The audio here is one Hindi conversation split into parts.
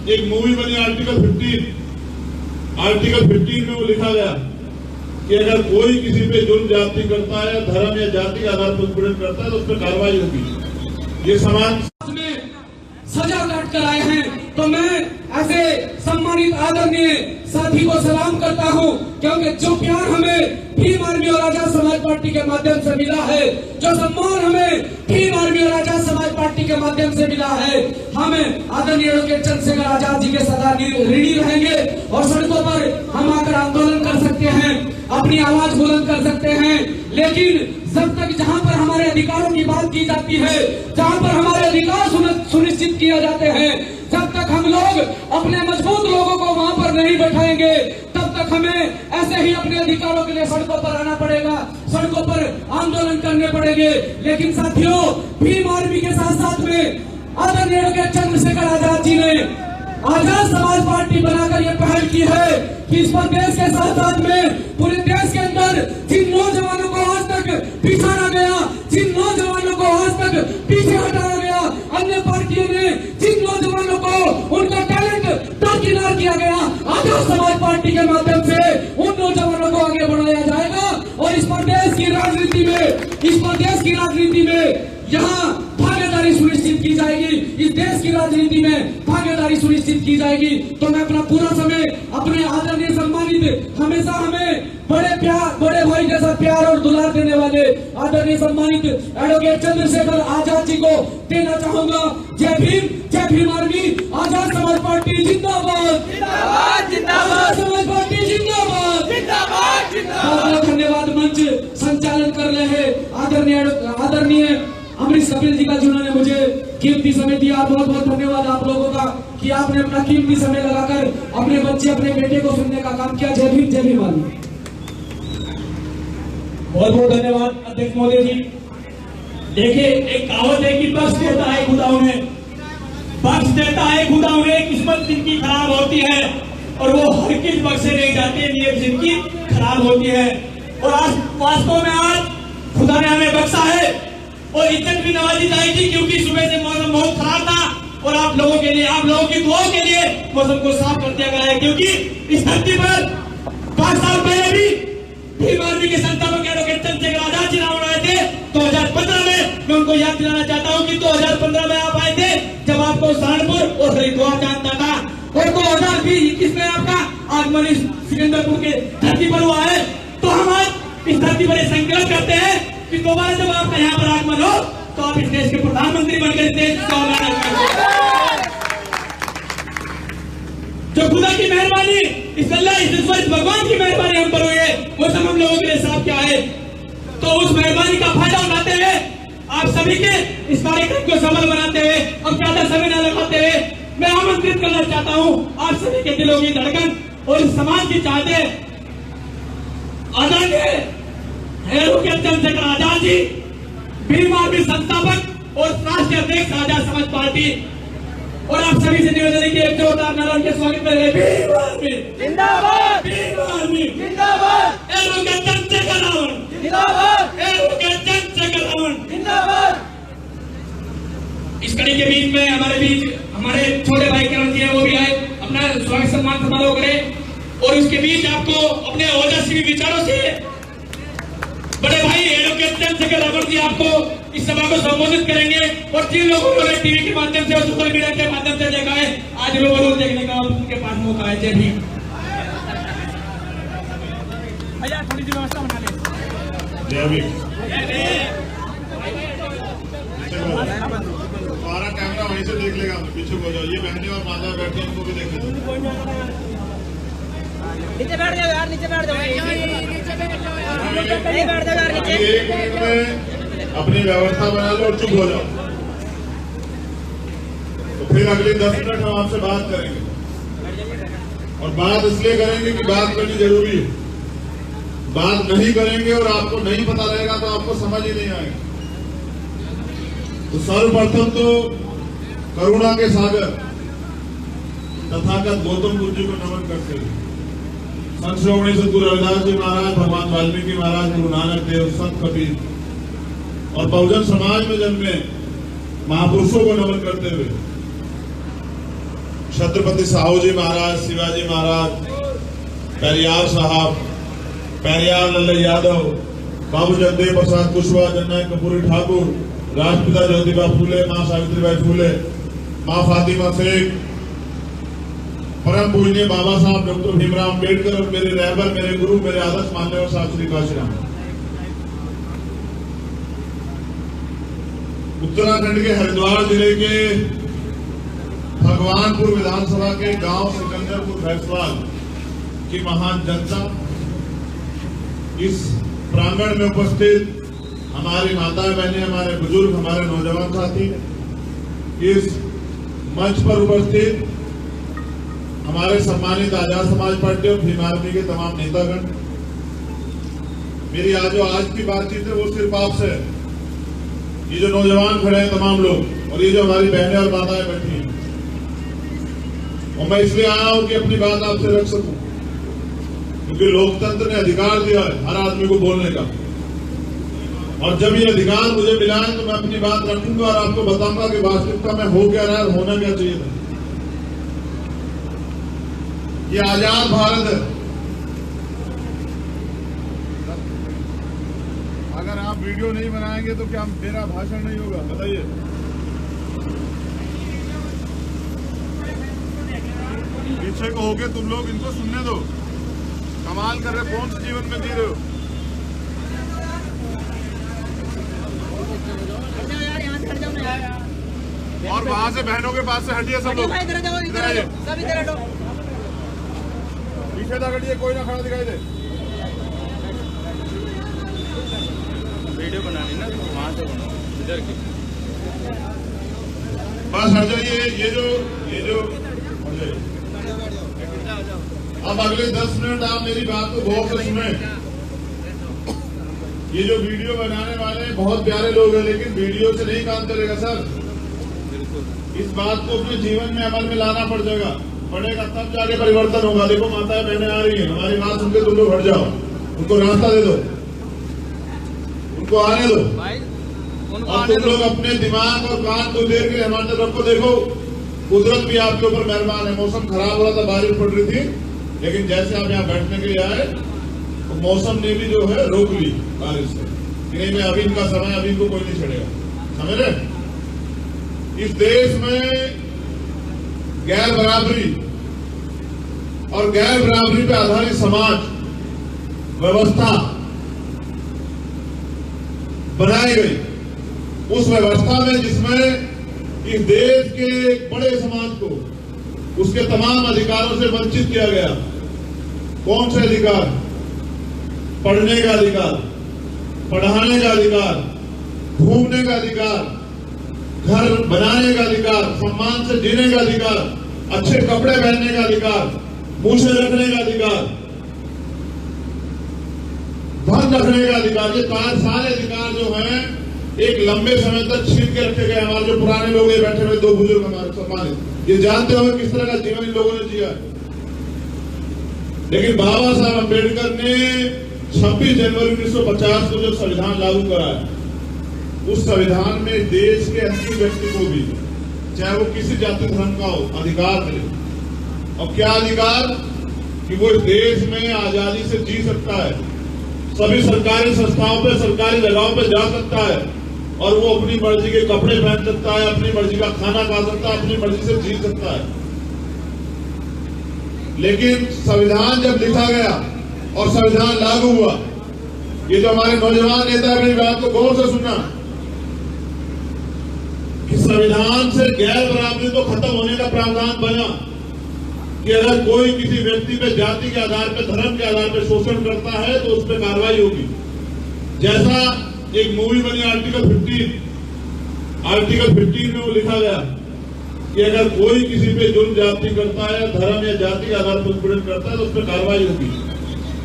एक मूवी बनी आर्टिकल 15 में वो लिखा गया कि अगर कोई किसी पे जुल्म ज्यादती करता है, धर्म या जाति के आधार पर उत्पीड़न करता है तो उस पर कार्रवाई होगी। ये समाज में सजा काट कर आए हैं, तो मैं ऐसे सम्मानित आदरणीय साथी को सलाम करता हूं, क्योंकि जो प्यार हमें भीम आर्मी और आजाद समाज पार्टी के माध्यम से मिला है, जो सम्मान हमें भीम आर्मी और आजाद समाज पार्टी के माध्यम से मिला है, हमें आदरणीय एडवोकेट चंद्रशेखर आजाद जी के सदा ऋणी रहेंगे और सड़कों पर हम आकर आंदोलन कर सकते हैं, अपनी आवाज बुलंद कर सकते हैं। लेकिन जब तक जहां पर हमारे अधिकारों की बात की जाती है, जहां पर हमारे अधिकार सुनिश्चित किए जाते हैं, जब तक हम लोग अपने मजबूत लोगों को वहां पर नहीं बैठाएंगे, तब तक हमें ऐसे ही अपने अधिकारों के लिए सड़कों पर आना पड़ेगा, सड़कों पर आंदोलन करने पड़ेंगे। लेकिन साथियों, भीम आर्मी के साथ साथ में आदरणीय एडवोकेट चंद्रशेखर आजाद जी ने आजाद समाज पार्टी बनाकर ये पहल की है कि इस प्रदेश के साथ साथ में पूरे देश के अंदर जिन नौजवानों को आज तक पिछाड़ा गया, जिन नौजवानों को आज तक पीछे हटाया गया, अन्य पार्टियों ने जिन नौजवानों को उनका टैलेंट दरकिनार किया गया, आजाद समाज पार्टी के माध्यम से उन नौजवानों को आगे बढ़ाया जाएगा और इस प्रदेश की राजनीति में यहाँ भागीदारी सुनिश्चित की जाएगी, इस देश की राजनीति में भागीदारी सुनिश्चित की जाएगी। तो मैं अपना पूरा समय अपने आदरणीय सम्मानित, हमेशा हमें बड़े भाई जैसा प्यार और दुलार देने वाले आदरणीय सम्मानित एडवोकेट चंद्रशेखर आजाद जी को देना चाहूंगा। जय भीम आर्मी, आजाद समाज पार्टी जिंदाबाद, आजाद समाज पार्टी जिंदाबाद। बहुत धन्यवाद। मंच संचालन कर रहे हैं आदरणीय अमरीश कपिल जी का, जिन्होंने मुझे कीमती समय दिया। बहुत बहुत धन्यवाद आप लोगों का कि आपने अपना कीमती समय लगाकर अपने बच्चे, अपने बेटे को सुनने का काम किया। जय भीम आर्मी। बहुत बहुत धन्यवाद अध्यक्ष महोदय जी। देखिए, एक कहावत है कि बख्श देता है खुदा उन्हें, बख्श देता है खुदा उन्हें, किस्मत जिनकी खराब होती है और वो हर किस बख्शे नहीं जाते, नीयत जिनकी खराब होती है। और आज वास्तव में आज खुदा ने हमें बख्शा है और इज्जत भी नवाजी जाएगी, क्योंकि सुबह से मौसम बहुत खराब था और आप लोगों के लिए, आप लोगों की दुआओं के लिए मौसम को साफ कर दिया गया है। क्योंकि इस धरती पर 5 साल पहले भी भीम आर्मी के संस्थापक एडवोकेट चंद्रशेखर आजाद जी रावण आए थे 2015 में। मैं उनको याद दिलाना चाहता हूं कि 2015 में आप आए थे जब आपको सहारनपुर और हरिद्वार जानता था, और 2021 में आपका आगमन इस सिकंदरपुर के धरती पर हुआ है। तो हम आज इस धरती पर संकल्प करते हैं कि दोबारा जब आपका यहाँ पर आगमन हो तो आप इस देश के प्रधानमंत्री बनकर इस देश का जो खुदा की मेहरबानी, इस अल्लाह, इस भगवान की मेहरबानी हम पर हुई है, वो सब हम लोगों के लिए साफ क्या है। तो उस मेहरबानी का फायदा उठाते हुए आप सभी के इस कार्यक्रम को सफल बनाते हुए, अब ज्यादा समय न लगाते हुए मैं आमंत्रित करना चाहता हूँ आप सभी के दिलों की धड़कन और इस समाज की चाहते आदरणीय एडवोकेट चंद्रशेखर आजाद जी, भीम आर्मी संस्थापक और राष्ट्रीय अध्यक्ष आजाद समाज पार्टी, और आप सभी से निवेदन है कि एक जोरदार नारा के स्वागत में रहे। भीम आर्मी जिंदाबाद, भीम आर्मी जिंदाबाद, एडवोकेट चंद्रशेखर रावण जिंदाबाद, एडवोकेट चंद्रशेखर रावण जिंदाबाद। इस कड़ी के बीच में हमारे छोटे भाई करण जी है, वो भी आए, अपना स्वागत सम्मान समारोह करें। और उसके बीच आपको अपने ओजस्वी विचारों से बड़े भाई एडवोकेट चंद्रशेखर रावण जी आपको इस सभा को संबोधित करेंगे। और जिन लोगों ने टीवी के माध्यम से और सोशल मीडिया के माध्यम से देखा है, आज लोगों देखने का उनके पास मौका है। जय भीम। भैया थोड़ी सी व्यवस्था बना ले। जय भीम। हमारा कैमरा वहीं से देख लेगा, पीछे हो जाओ। ये बहनें और माता बैठे, इनको भी देख लेते। नीचे बैठ जाओ यार, नीचे बैठ जाओ, नीचे बैठ जाओ यार, नीचे। 1 मिनट में अपनी व्यवस्था बना लो और चुप हो जाओ, तो फिर अगले 10 मिनट हम आपसे बात करेंगे। और बात इसलिए करेंगे कि बात करनी जरूरी है। बात नहीं करेंगे और आपको नहीं पता रहेगा तो आपको समझ ही नहीं आएगा। तो सर्वप्रथम तो करुणा के सागर तथागत गौतम बुद्ध जी को नमन करते हुए संत श्रोमणी सद्गुरु रविदास जी महाराज, भगवान वाल्मीकि महाराज, गुरु नानक देव, संत कबीर और बहुजन समाज में जन्मे महापुरुषों को नमन करते हुए छत्रपति साहू जी महाराज, शिवाजी महाराज, पेरियार साहब, पेरियार लाल यादव, बाबू जगदेव प्रसाद कुशवाहा, जननायक कर्पूरी ठाकुर, राष्ट्रपिता ज्योतिबा फूले, मां सावित्रीबाई फूले, मां फातिमा शेख, परम पूजनीय बाबा साहब डॉक्टर भीमराव अम्बेडकर और मेरे रहबर, मेरे गुरु, मेरे आदर्श मान्यवर साहब श्री काशीराम। उत्तराखंड के हरिद्वार जिले के भगवानपुर विधानसभा के गांव सिकंदरपुर भैंसवाल की महान जनता, इस प्रांगण में उपस्थित हमारी माताएं बहनें, हमारे बुजुर्ग, हमारे नौजवान साथी, इस मंच पर उपस्थित हमारे सम्मानित आजाद समाज पार्टी और भीम आर्मी के तमाम नेतागण, मेरी आज की बातचीत है वो सिर्फ आपसे, ये जो नौजवान खड़े हैं तमाम लोग, और ये जो हमारी बहनें और माताएं बैठी हैं, और मैं इसलिए आया हूं कि अपनी बात आपसे रख सकूं, क्योंकि लोकतंत्र ने अधिकार दिया है हर आदमी को बोलने का, और जब ये अधिकार मुझे मिला है तो मैं अपनी बात रखूंगा और आपको बताऊंगा कि वास्तविकता में हो क्या रहा है, होना क्या चाहिए था। ये आजाद भारत है। अगर आप वीडियो नहीं बनाएंगे तो क्या मेरा भाषण नहीं होगा, बताइए। पीछे को होके तुम लोग इनको सुनने दो, कमाल कर रहे, कौन से जीवन में जी रहे हो। और वहां से बहनों के पास से हटिए सब लोग, इधर आइए, पीछे तक हटिए, कोई ना खड़ा दिखाई दे। वीडियो बनानी ना वहां से इधर की, बस हट जाइए। ये जो अब अगले 10 मिनट आप मेरी बात को गौर से सुने। ये जो वीडियो बनाने वाले बहुत प्यारे लोग हैं, लेकिन वीडियो से नहीं काम चलेगा सर। इस बात को अपने जीवन में अमल में लाना पड़ेगा, तब जाके परिवर्तन होगा। देखो माताएं बहनें आ रही हैं, हमारी बात सुनकर तुम लोग हट जाओ, उनको रास्ता दे दो, उनको आने दो। और तुम लोग अपने दिमाग और कान को देर के हमारे तरफ को देखो। कुदरत भी आपके ऊपर मेहरबान है। मौसम खराब हो रहा था, बारिश पड़ रही थी, लेकिन जैसे आप यहाँ बैठने के लिए आए तो मौसम ने भी जो है रोक ली बारिश से, कि नहीं मैं अभी इनका समय, अभी इनको कोई नहीं छड़ेगा, समझ रहे। इस देश में गैर बराबरी और गैर बराबरी पर आधारित समाज व्यवस्था बनाई गई। उस व्यवस्था में जिसमें इस देश के एक बड़े समाज को उसके तमाम अधिकारों से वंचित किया गया। कौन से अधिकार? पढ़ने का अधिकार, पढ़ाने का अधिकार, घूमने का अधिकार, घर बनाने का अधिकार, सम्मान से जीने का अधिकार, अच्छे कपड़े पहनने का अधिकार, मूछें रखने का अधिकार, धन रखने का अधिकार। ये सारे अधिकार जो हैं एक लंबे समय तक छीन के रखे गए। हमारे जो पुराने लोग ये बैठे हुए 2 बुजुर्ग हमारे सम्मानित, ये जानते हो किस तरह का जीवन इन लोगों ने जिया है। लेकिन बाबा साहब अम्बेडकर ने 26 जनवरी 1950 को जो संविधान लागू कराया, उस संविधान में देश के अंतिम व्यक्ति को भी, चाहे वो किसी जाति धर्म का हो, अधिकार मिले। और क्या अधिकार? कि वो इस देश में आजादी से जी सकता है, सभी सरकारी संस्थाओं पे, सरकारी जगहों पे जा सकता है, और वो अपनी मर्जी के कपड़े पहन सकता है, अपनी मर्जी का खाना खा सकता है, अपनी मर्जी से जी सकता है। लेकिन संविधान जब लिखा गया और संविधान लागू हुआ, ये जो हमारे नौजवान नेता है, मेरी बात को गौर से सुनना, कि संविधान से गैर बराबरी तो खत्म होने का प्रावधान बना कि अगर कोई किसी व्यक्ति पे जाति के आधार पर, धर्म के आधार पर शोषण करता है तो उस पर कार्रवाई होगी। जैसा एक मूवी बनी आर्टिकल 15 में वो लिखा गया कि अगर कोई किसी पे जुल्म जाति करता है, धर्म या जाति के आधार पर उत्पीड़न करता है तो उस पर कार्रवाई होगी।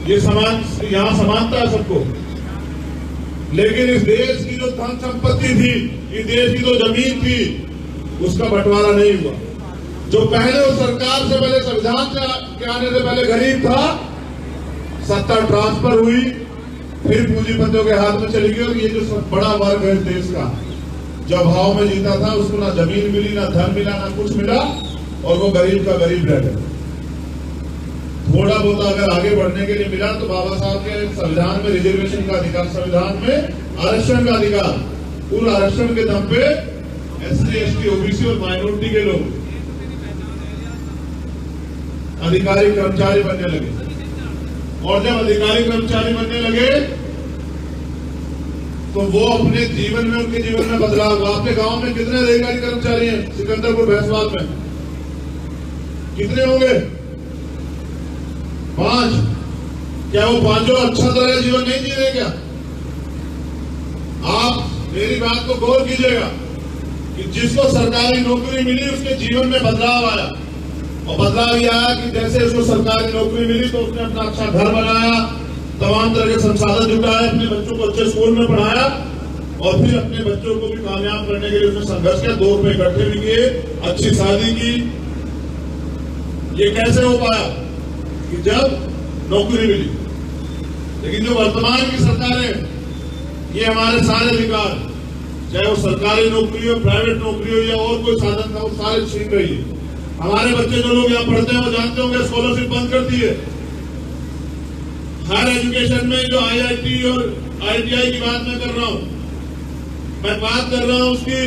ये यहाँ समानता है सबको। लेकिन इस देश की जो धन संपत्ति थी, इस देश की जो जमीन थी, उसका बंटवारा नहीं हुआ। जो पहले उस सरकार से पहले, संविधान के आने से पहले गरीब था, सत्ता ट्रांसफर हुई, फिर पूंजीपतियों के हाथ में चली गई। और ये जो बड़ा वर्ग है देश का, जो अभाव में जीता था, उसको ना जमीन मिली, ना धन मिला, ना कुछ मिला, और वो गरीब का गरीब रह गया। थोड़ा बहुत अगर आगे बढ़ने के लिए मिला तो बाबा साहब के संविधान में रिजर्वेशन का अधिकार, संविधान में आरक्षण का अधिकार, उन आरक्षण के दम पे SC, ST, OBC और माइनॉरिटी के लोग अधिकारी कर्मचारी बनने लगे। और जब अधिकारी कर्मचारी बनने लगे तो वो अपने जीवन में, उनके जीवन में बदलाव हुआ। आपके गांव में कितने अधिकारी कर्मचारी हैं? सिकंदरपुर भैंसवाल में कितने होंगे? 5। क्या वो 5 अच्छा तरह जीवन नहीं जी रहे क्या? आप मेरी बात को गौर कीजिएगा कि जिसको सरकारी नौकरी मिली उसके जीवन में बदलाव आया। और बदलाव यह आया कि जैसे उसको सरकारी नौकरी मिली तो उसने अपना अच्छा घर बनाया, तमाम तरह के संसाधन जुटाए, अपने बच्चों को अच्छे स्कूल में पढ़ाया और फिर अपने बच्चों को भी कामयाब करने के लिए उसने संघर्ष किया, 2 रुपए इकट्ठे भी किए, अच्छी शादी की। ये कैसे हो पाया? कि जब नौकरी मिली। लेकिन जो वर्तमान की सरकार है, ये हमारे सारे अधिकार, चाहे वो सरकारी नौकरी हो, प्राइवेट नौकरी हो या और कोई साधन था, वो सारे छीन रही है। हमारे बच्चे जो लोग यहाँ पढ़ते हैं वो जानते होंगे स्कॉलरशिप बंद कर दी है। हायर एजुकेशन में जो IIT और ITI की बात मैं कर रहा हूं, मैं बात कर रहा हूं उसकी,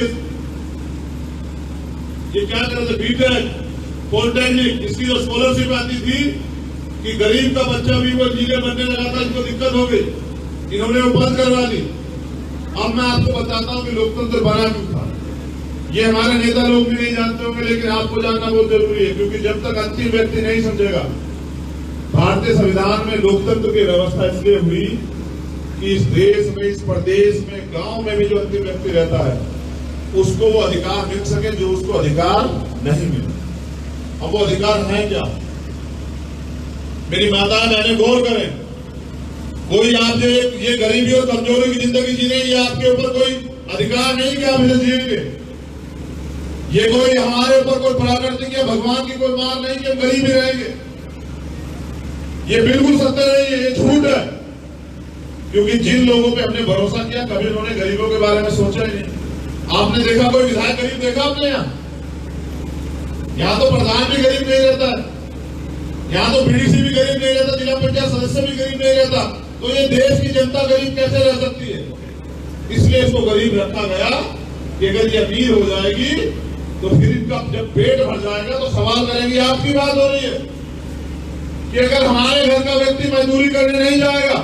ये क्या कर रहे थे, BTech, पॉलिटेक्निक, इसकी जो स्कॉलरशिप आती थी कि गरीब का बच्चा भी वो इंजीनियर बनने लगा था, इसको दिक्कत हो गई, इन्होंने वो बंद करवा दी। अब मैं आपको बताता हूं कि लोकतंत्र बना क्यों था। ये हमारे नेता लोग भी नहीं जानते होंगे, लेकिन आपको जानना बहुत जरूरी है, क्योंकि जब तक अंतिम व्यक्ति नहीं समझेगा, भारतीय संविधान में लोकतंत्र की व्यवस्था इसलिए हुई कि इस देश में, इस प्रदेश में, गांव में भी जो अंतिम व्यक्ति रहता है उसको वो अधिकार मिल सके जो उसको अधिकार नहीं मिले। अब वो अधिकार है क्या? मेरी माता बहने गौर करें, कोई आप जो ये गरीबी और कमजोरी की जिंदगी जी रहे, ये आपके ऊपर कोई अधिकार नहीं कि आप इसे जिएंगे। ये कोई हमारे ऊपर कोई प्राकृतिक या भगवान की कोई मार नहीं कि हम गरीब ही रहेंगे। ये बिल्कुल सत्य नहीं है, ये झूठ है। क्योंकि जिन लोगों पे हमने भरोसा किया, कभी उन्होंने गरीबों के बारे में सोचा ही नहीं। आपने देखा कोई विधायक गरीब देखा आपने? यहाँ तो प्रधान भी गरीब नहीं रहता है, यहाँ तो BDC भी गरीब नहीं रहता, जिला पंचायत सदस्य भी गरीब नहीं रहता। तो ये देश की जनता गरीब कैसे रह सकती है? इसलिए इसको गरीब रखा गया कि अगर ये अमीर हो जाएगी तो फिर इनका जब पेट भर जाएगा तो सवाल करेंगे। आपकी बात हो रही है कि अगर हमारे घर का व्यक्ति मजदूरी करने नहीं जाएगा,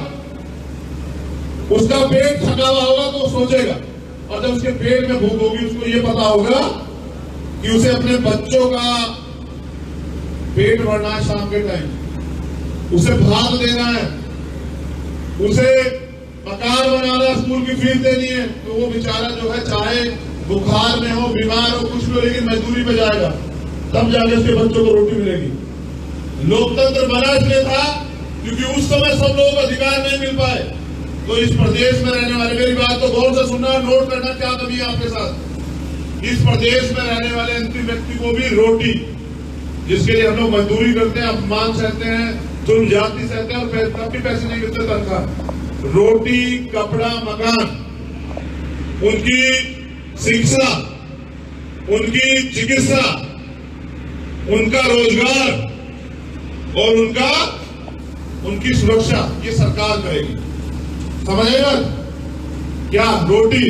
उसका पेट थका हुआ होगा तो वो सोचेगा, और जब उसके पेट में भूख होगी उसको ये पता होगा कि उसे अपने बच्चों का पेट भरना है, शाम के टाइम उसे भात देना है, उसे मकान बनाना है, स्कूल की फीस देनी है, तो वो बेचारा जो है चाहे बुखार में हो, बीमार हो, कुछ भी हो, लेकिन मजदूरी पे जाएगा, तब जाके उसके बच्चों को रोटी मिलेगी। लोकतंत्र बना इसलिए था क्योंकि उस समय सब लोगों को अधिकार नहीं मिल पाए। तो इस प्रदेश में रहने वाले, मेरी बात को गौर से सुनना, नोट करना, क्या कमी है आपके साथ। इस प्रदेश में रहने वाले अंतिम व्यक्ति को भी रोटी, जिसके लिए हम लोग मजदूरी करते हैं, अपमान सहते हैं, जुल्म जाति सहते हैं और तब भी पैसे नहीं मिलते तनख्वाह, रोटी, कपड़ा, मकान, उनकी शिक्षा, उनकी चिकित्सा, उनका रोजगार और उनकी सुरक्षा ये सरकार करेगी। समझेगा क्या? रोटी,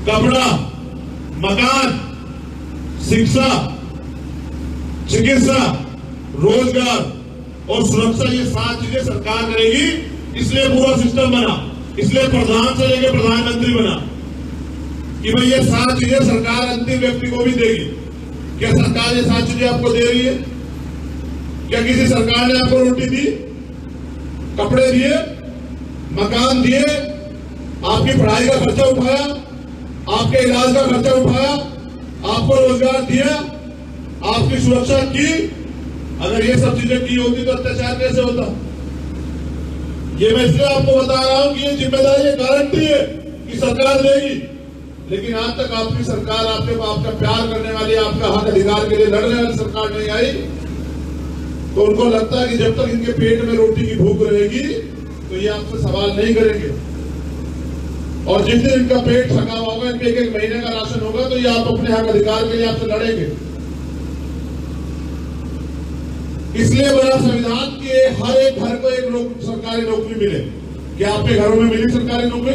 कपड़ा, मकान, शिक्षा, चिकित्सा, रोजगार और सुरक्षा, ये 7 चीजें सरकार करेगी। इसलिए पूरा सिस्टम बना, इसलिए प्रधान से लेकर प्रधानमंत्री बना कि भाई ये 7 चीजें सरकार अंतिम व्यक्ति को भी देगी। क्या सरकार ये 7 चीजें आपको दे रही है? क्या किसी सरकार ने आपको रोटी दी, कपड़े दिए, मकान दिए, आपकी पढ़ाई का खर्चा उठाया, आपके इलाज का खर्चा उठाया, आपको रोजगार दिया, आपकी सुरक्षा की? अगर ये सब चीजें की होती तो अत्याचार कैसे होता? ये मैं इसलिए आपको बता रहा हूं कि ये जिम्मेदारी, ये गारंटी है कि सरकार देगी। लेकिन आज तक आपकी सरकार, आपका प्यार करने वाली, आपका हक अधिकार के लिए लड़ने वाली सरकार नहीं आई। तो उनको लगता है कि जब तक इनके पेट में रोटी की भूख रहेगी तो ये आपसे सवाल नहीं करेंगे, और जिस दिन इनका पेट थका हुआ होगा, इनके 1-1 महीने का राशन होगा, तो ये आप अपने हक अधिकार के लिए आपसे लड़ेंगे। इसलिए बना संविधान कि हर एक घर को एक सरकारी नौकरी मिले। क्या आपके घरों में मिली सरकारी नौकरी?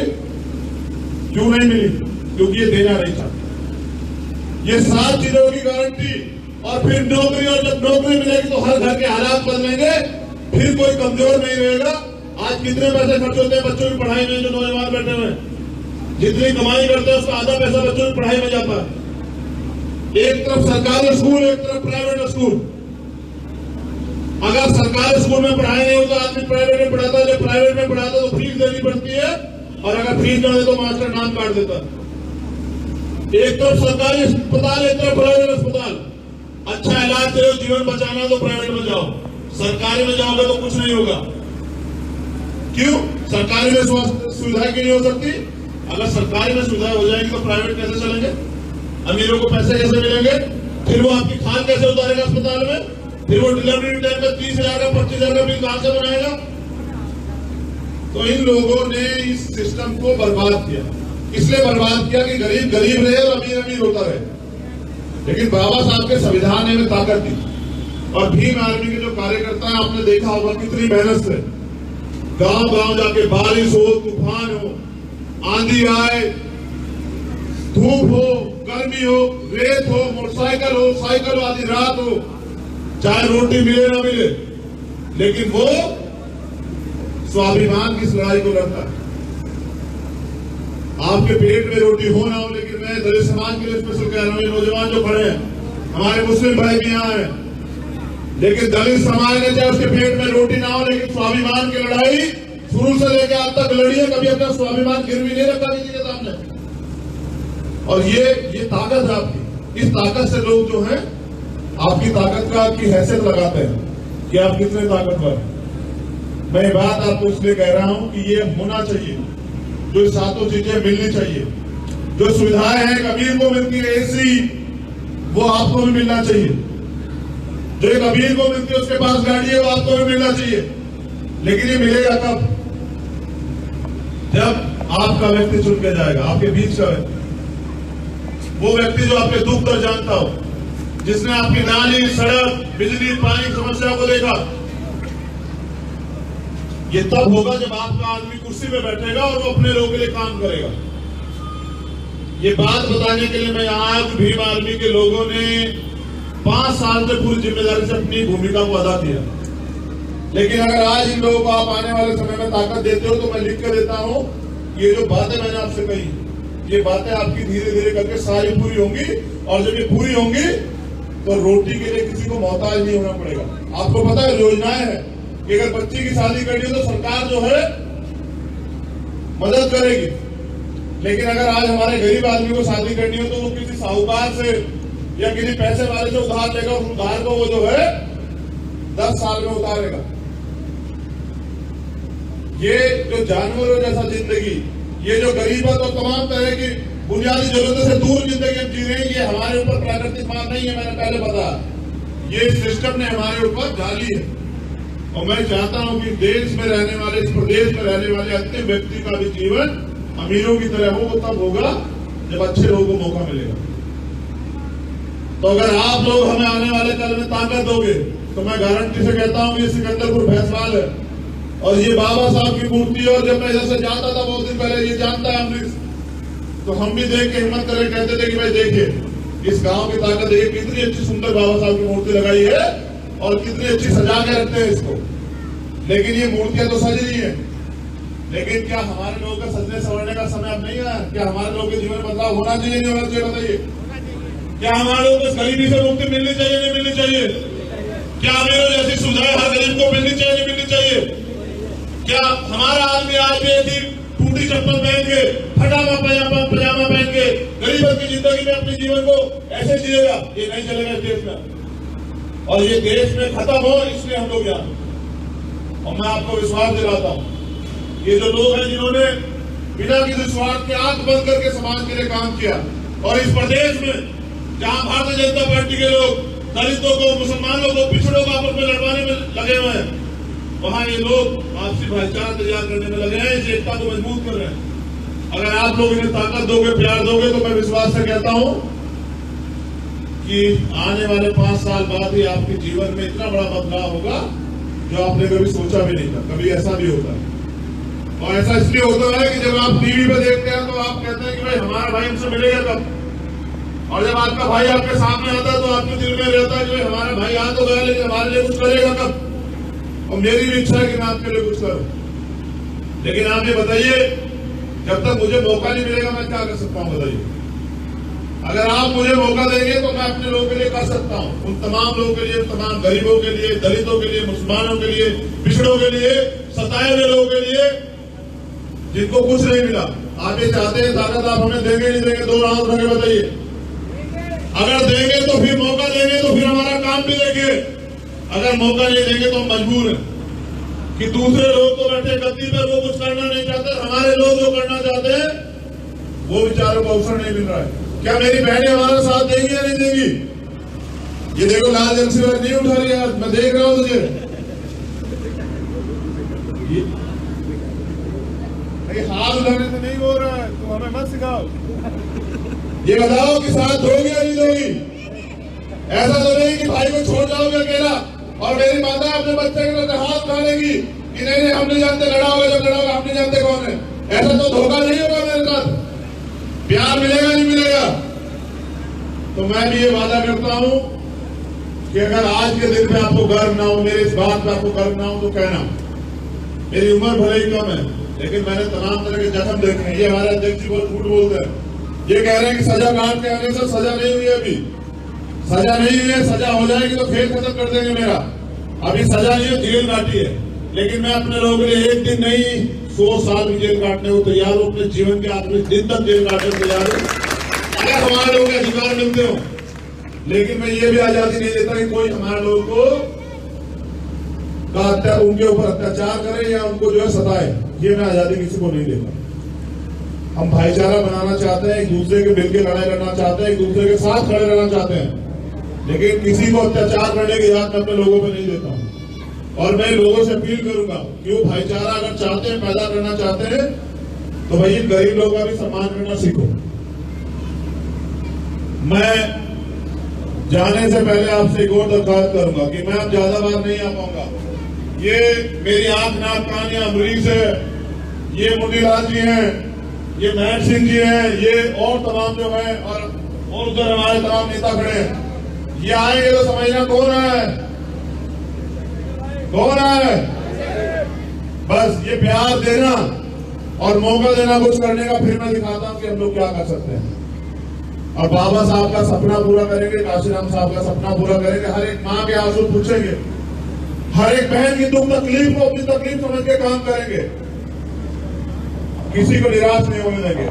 क्यों नहीं मिली? क्योंकि ये देना नहीं चाहता। ये 7 चीजों की गारंटी और फिर नौकरी, और जब नौकरी मिलेगी तो हर घर के हालात बदलेंगे, फिर कोई कमजोर नहीं रहेगा। आज कितने पैसे खर्च होते हैं बच्चों की पढ़ाई में? जो नौजवान बैठे हुए हैं, जितनी कमाई करते हैं उसका आधा पैसा बच्चों की पढ़ाई में जाता है। एक तरफ सरकारी स्कूल, एक तरफ प्राइवेट स्कूल। अगर सरकारी स्कूल में पढ़ाई नहीं होता, आदमी प्राइवेट में पढ़ाता है। जब प्राइवेट में पढ़ाता तो फीस देनी पड़ती है, और अगर फीस न दे तो मास्टर नाम काट देता है। एक तरफ सरकारी अस्पताल, एक तरफ प्राइवेट अस्पताल। अच्छा इलाज करो, जीवन बचाना तो प्राइवेट में जाओ, सरकारी में जाओगे तो कुछ नहीं होगा। क्यों? सरकारी में स्वास्थ्य सुविधा क्यों नहीं हो सकती? अगर सरकारी में सुविधा हो जाएगी तो प्राइवेट कैसे चलेंगे? अमीरों को पैसे कैसे मिलेंगे? फिर वो आपकी खान कैसे उतारेगा अस्पताल में? फिर वो डिलीवरी टाइम में 30,000 का 25,000 का बिल कहां से बनाएगा? तो इन लोगों ने इस सिस्टम को बर्बाद किया। इसलिए बर्बाद किया कि गरीब गरीब रहे और अमीर अमीर होता रहे। लेकिन बाबा साहब के संविधान ने हमें ताकत दी। और भीम आर्मी के जो कार्यकर्ता हैं, आपने देखा होगा कितनी मेहनत से गांव गांव जाके, बारिश हो, तूफान हो, आंधी आए, धूप हो, गर्मी हो, रेत हो, मोटरसाइकिल हो, साइकिल हो, आधी रात हो, चाहे रोटी मिले ना मिले, लेकिन वो स्वाभिमान की इस लड़ाई को लड़ता है। आपके पेट में रोटी हो ना हो, लेकिन मैं दलित समाज के लिए स्पेशल कह रहा हूं, ये नौजवान जो खड़े हैं, हमारे मुस्लिम भाई भी यहाँ हैं, लेकिन दलित समाज ने चाहे उसके पेट में रोटी ना हो, लेकिन स्वाभिमान की लड़ाई शुरू से लेकर आज तक लड़ी है। कभी अपना स्वाभिमान गिरवी नहीं रखा किसी के सामने। और ये ताकत है आपकी। इस ताकत से लोग जो है आपकी ताकत का, आपकी हैसियत लगाते हैं कि आप कितने ताकतवर हैं। मैं ये बात आपको इसलिए कह रहा हूं कि ये होना चाहिए, जो सातों चीजें मिलनी चाहिए। जो सुविधाएं हैं कबीर को मिलती है एसी, वो आपको भी मिलना चाहिए। जो एक अमीर को मिलती है, उसके पास गाड़ी है, वो आपको भी मिलना चाहिए। लेकिन ये मिलेगा कब? जब आपका व्यक्ति चुन के जाएगा, आपके बीच का व्यक्ति, वो व्यक्ति जो आपके दुख दर्द जानता हो, जिसने आपकी नाली, सड़क, बिजली, पानी की समस्या को देखा। ये तब होगा जब आपका आदमी कुर्सी पे बैठेगा और वो अपने लोगों के लिए काम करेगा। ये बात बताने के लिए मैं यहाँ आया कि भीम आर्मी के लोगों ने 5 साल से पूरी जिम्मेदारी से अपनी भूमिका को अदा किया। लेकिन अगर आज इन लोगों को आप आने वाले समय में ताकत देते हो तो मैं लिख कर देता हूं, ये जो बातें मैंने आपसे कही, ये बातें आपकी धीरे धीरे करके सारी पूरी होंगी। और जब ये पूरी होंगी तो रोटी के लिए किसी को मोहताज नहीं होना पड़ेगा। आपको पता है योजनाएं हैं कि अगर बच्ची की शादी करनी हो तो सरकार जो है मदद करेगी। लेकिन अगर आज हमारे गरीब आदमी को शादी करनी हो तो वो किसी साहूकार से या किसी पैसे वाले से उधार लेगा, उस उधार को वो जो है 10 साल में उतारेगा। ये जो जानवरों जैसा जिंदगी, ये जो गरीबत और तमाम तरह की बुनियादी जरूरतों से दूर जिंदगी हम जी रहे हैं, ये हमारे ऊपर प्राकृतिक मार नहीं है। मैंने पहले बताया, ये सिस्टम ने हमारे ऊपर डाली है। और मैं चाहता हूं कि देश में रहने वाले, इस प्रदेश में रहने वाले अंतिम व्यक्ति का भी जीवन अमीरों की तरह हो, वो तब होगा जब अच्छे लोगों को मौका मिलेगा। तो अगर आप लोग हमें आने वाले कल में ताकत दोगे तो मैं गारंटी से कहता हूं ये सिकंदरपुर भैंसवाल है और ये बाबा साहब की मूर्ति। और जब मैं इधर से जाता था बहुत दिन पहले, ये जानता है अमरीश, तो हम भी देख के हिम्मत करके कहते थे कि भाई देखिए इस गांव की ताकत, देखिए कितनी अच्छी सुंदर बाबा साहब की मूर्ति लगाई है और कितनी अच्छी सजा के रखते हैं इसको। लेकिन ये मूर्तियां तो सज रही है, लेकिन क्या हमारे लोगों का सजने संवरने का समय अब नहीं आया? क्या हमारे लोगों के जीवन में बदलाव होना चाहिए, नहीं होना चाहिए? बताइए, क्या हमारे लोगों को गरीबी से मुक्ति मिलनी चाहिए, नहीं मिलनी चाहिए? क्या अमीरों जैसी सुविधाएं हर गरीब को मिलनी चाहिए, नहीं मिलनी चाहिए? क्या हमारा आदमी आज भी ऐसी टूटी चप्पल पहन के, फटा पजामा पहन के गरीबत की जिंदगी में अपने जीवन को ऐसे जिएगा? ये नहीं चलेगा इस देश में। और ये देश में खत्म हो, इसलिए हम लोग यहाँ। और मैं आपको विश्वास दिलाता हूँ, ये जो लोग हैं जिन्होंने बिना किसी स्वार्थ के आंख बंद करके समाज के लिए काम किया, और इस प्रदेश में जहां भारतीय जनता पार्टी के लोग दलितों को, मुसलमानों को, पिछड़ों को आपस में लड़वाने में लगे हुए हैं, वहां ये लोग आपसी भाईचारा तैयार करने में लगे हैं, इस एकता को मजबूत कर रहे हैं। अगर आप लोग इन्हें ताकत दोगे, प्यार दोगे, तो मैं विश्वास से कहता हूं कि आने वाले 5 साल बाद ही आपके जीवन में इतना बड़ा बदलाव होगा जो आपने कभी सोचा भी नहीं था। कभी ऐसा भी होता है, और ऐसा इसलिए होता है कि जब आप टीवी पे देखते हैं तो आप कहते हैं कि भाई हमारा भाई हमसे मिलेगा कब, और जब आपका भाई आपके सामने आता है तो आपके दिल में रहता है कि भाई हमारा भाई आ तो गया लेकिन हमारे लिए कुछ करेगा कब। और मेरी भी इच्छा है कि मैं आपके लिए कुछ करूं, लेकिन आप ये बताइए जब तक मुझे मौका नहीं मिलेगा मैं क्या कर सकता हूं, बताइए। अगर आप मुझे मौका देंगे तो मैं अपने लोगों के लिए कर सकता हूं, उन तमाम लोगों के लिए, तमाम गरीबों के लिए, दलितों के लिए, मुसलमानों के लिए, पिछड़ों के लिए, सताए हुए लोगों के लिए जिनको कुछ नहीं मिला। आप ये चाहते हैं ताकत आप हमें देंगे नहीं देंगे, 2 राउंड रखे बताइए। अगर देंगे तो फिर मौका देंगे तो फिर हमारा काम भी देंगे, अगर मौका नहीं देंगे तो हम मजबूर हैं कि दूसरे लोग तो बैठे गद्दी पर, वो कुछ करना नहीं चाहते, हमारे लोग जो करना चाहते हैं वो बेचारों को अवसर नहीं मिल रहा है। क्या मेरी बहनें हमारा साथ देंगी या नहीं देंगी? ये देखो लाल रंग से नहीं उठा रही आज, मैं देख रहा हूं तुझे। हाथ उठाने से नहीं हो रहा है, तुम हमें मत सिखाओ। ये बताओ कि साथ दोगी या नहीं दोगी? ऐसा तो नहीं कि भाई को छोड़ जाओगे अकेला और मेरी माता अपने बच्चे के साथ हाथ उठा लेगी कि नहीं नहीं हम नहीं जानते, लड़ा होगा जब लड़ा होगा हम नहीं जानते कौन है। ऐसा तो धोखा नहीं होगा मेरे साथ, प्यार मिलेगा नहीं मिलेगा। तो मैं भी ये वादा करता हूं कि अगर आज के दिन पे आपको गर्व ना हो, मेरे इस बात पे आपको गर्व ना हो तो कहना। मेरी उम्र भले ही कम है लेकिन मैंने तमाम तरह के जख्म देखे हैं। ये हमारे अध्यक्ष जी बहुत झूठ बोलते हैं, ये कह रहे हैं कि सजा काट के आने से सजा नहीं हुई है, अभी सजा नहीं हुई है, सजा हो जाएगी तो खेल खत्म कर देंगे मेरा। अभी सजा नहीं है, जेल काटी है, लेकिन मैं अपने लोगों के लिए 1 दिन नहीं 100 साल भी जेल काटने को तैयार हूं, अपने जीवन के आखिरी दिन तक जेल काटने को तैयार हूं अगर हमारे लोगों के अधिकार मिलते हो। लेकिन मैं ये भी आजादी नहीं देता कि कोई हमारे लोगों को उनके ऊपर अत्याचार करे या उनको जो है सताए, ये मैं आजादी किसी को नहीं देता। हम भाईचारा बनाना चाहते हैं, एक दूसरे के मिलकर लड़ाई लड़ना चाहते हैं, एक दूसरे के साथ खड़े रहना चाहते हैं, लेकिन किसी को अत्याचार करने की इजाजत अपने लोगों पर नहीं देता हूं। और मैं लोगों से अपील करूंगा कि वो भाईचारा अगर चाहते हैं, पैदा करना चाहते हैं, तो भाई गरीब लोगों का भी सम्मान करना सीखो। मैं जाने से पहले आपसे एक और दरखास्त करूंगा कि मैं अब ज्यादा बार नहीं आ पाऊंगा। ये मेरी आंख नाक कान या अमरीश है, ये मुंडीलाल जी हैं, ये महर सिंह जी हैं, ये और तमाम जो है और उधर हमारे तमाम नेता खड़े हैं। ये आएंगे तो समझना कौन है, कौन है। बस ये प्यार देना और मौका देना कुछ करने का, फिर मैं दिखाता हूं कि हम लोग क्या कर सकते हैं। और बाबा साहब का सपना पूरा करेंगे, काशीराम साहब का सपना पूरा करेंगे। हर एक माँ के आंसू पूछेंगे, हर एक बहन की दुख तकलीफ को अपनी तकलीफ समझ के काम करेंगे, किसी को निराश नहीं होने देंगे।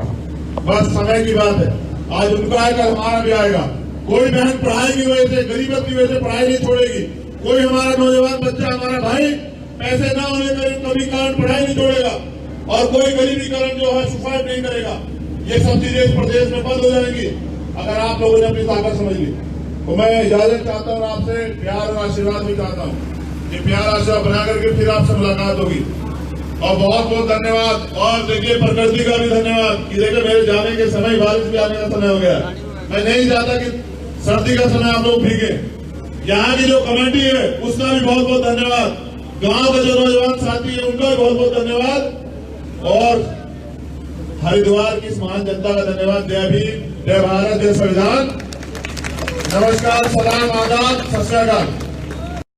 बस समय की बात है, आज उनका आएगा हमारा भी आएगा। कोई बहन पढ़ाई की वजह से, गरीबत की वजह से पढ़ाई नहीं छोड़ेगी। कोई हमारा नौजवान बच्चा, हमारा भाई पैसे ना होने के कभी कारण पढ़ाई नहीं छोड़ेगा, और कोई गरीबी कारण जो है सुसाइड नहीं करेगा। ये सब चीजें इस प्रदेश में बंद हो जाएंगी अगर आप लोगों ने अपनी ताकत समझ ली। तो मैं इजाजत चाहता हूँ आपसे, प्यार और आशीर्वाद भी चाहता हूँ। ये प्यार आशीर्वाद बना करके फिर आपसे मुलाकात होगी। और बहुत बहुत धन्यवाद। और देखिए प्रकृति का भी धन्यवाद कि देखिए मेरे जाने के समय, बारिश भी आने का समय हो गया। मैं नहीं चाहता कि सर्दी का समय आप लोग भीगे। यहाँ की जो कमेटी है उसका भी बहुत बहुत धन्यवाद। गांव के जो नौजवान साथी है उनका भी बहुत बहुत धन्यवाद। और हरिद्वार की इस महान जनता का धन्यवाद। जय भीम, जय भारत, जय संविधान। नमस्कार, सलाम, आदाब, सत श्री अकाल।